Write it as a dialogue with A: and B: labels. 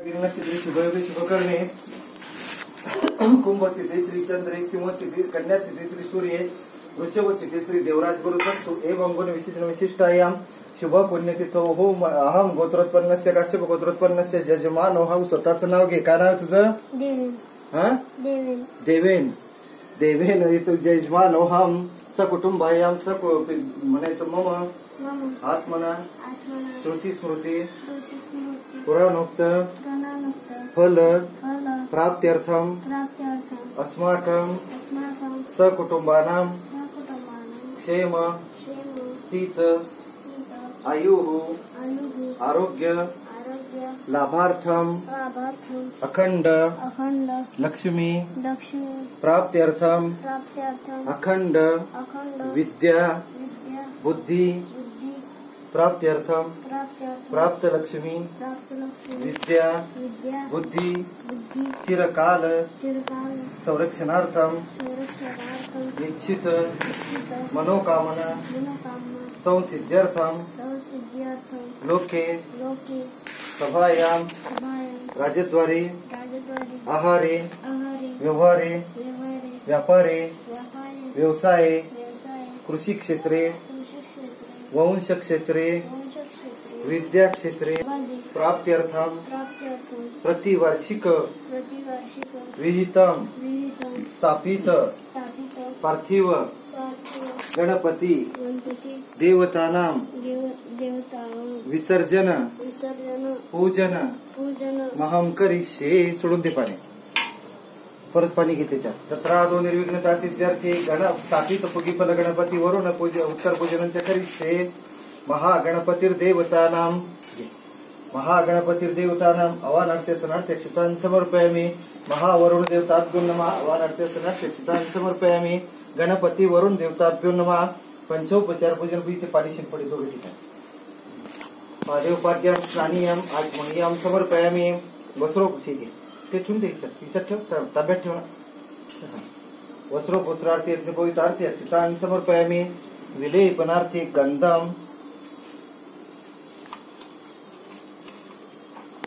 A: नक्षत्री शुभयोगी शुभकर्णे कुंभ स्थिती श्री चंद्र सिंह स्थिती कन्या स्थिती श्री सूर्य वृषभ स्थिती श्री देवराज गुरु सत्सु एवं गुण विशिष्टायाम शुभ पुण्यतिथो हो अहम गोत्रोत्पन्नस्य काश्यप गोत्रोत्पन्नस्य जजमान हो स्वतःचं नाव घे. काय नाव तुझं?
B: देवेन.
A: हा देवेन. देवेन तुझे यजमान अहम सकुटुंबायाम म्हणायचं मम आत्मना श्रुती स्मृती पुराणोक्त फल प्राप्त्यर्थम अस्माकं सकुटुंबानां क्षेम स्थित आयुः आरोग्य लाभार्थम अखंड लक्ष्मी प्राप्त्यर्थम अखंड विद्या बुद्धि प्राप्त्यर्थम प्राप्त लक्ष्मी विद्या बुद्धि चिरकाल संरक्षणार्थम निश्चित मनोकामना संसिद्ध्यर्थम लोके सभायां राजद्वारे आहारे व्यवहारे व्यापारे व्यवसाये कृषि क्षेत्रे वंश क्षेत्रे विद्या क्षेत्रे प्राप्त्यर्थम प्रतिवार्षिक विहितम स्थापित पार्थिव गणपती देवतानां विसर्जन पूजन महं करिष्ये. सोडून दे पाणी, परत पाणी घे त्याच्यात. तत्रादो निर्विघ्नता सिद्ध्यर्थे गण स्थापित पुगिफल गणपती वरुण उत्तर पूजनंच करिष्ये. महागणपतिर्देवतानां अवानार्थे सनार्थे क्षितान् समर्पयामि. महावरुण देवताभ्यो नमः अवानार्थे सनार्थे क्षितान् समर्पयामि. गणपती वरुण देवताभ्यो नमः. पंचोपचार पूजन इथे पाणी शिंपडे दोघे ठिकाणी. महादेवपाद्यां स्नानीयम आचमनीयम समर्पयामि. वस्रो ठीक आहे ते ठेवून द्यायचं ठेव ताब्यात ठेव ना. वस्रो पुस्रार्थी यज्ञोपवीतार्थी अक्षितान् समर्पयामि. विलेपनार्थी गंधम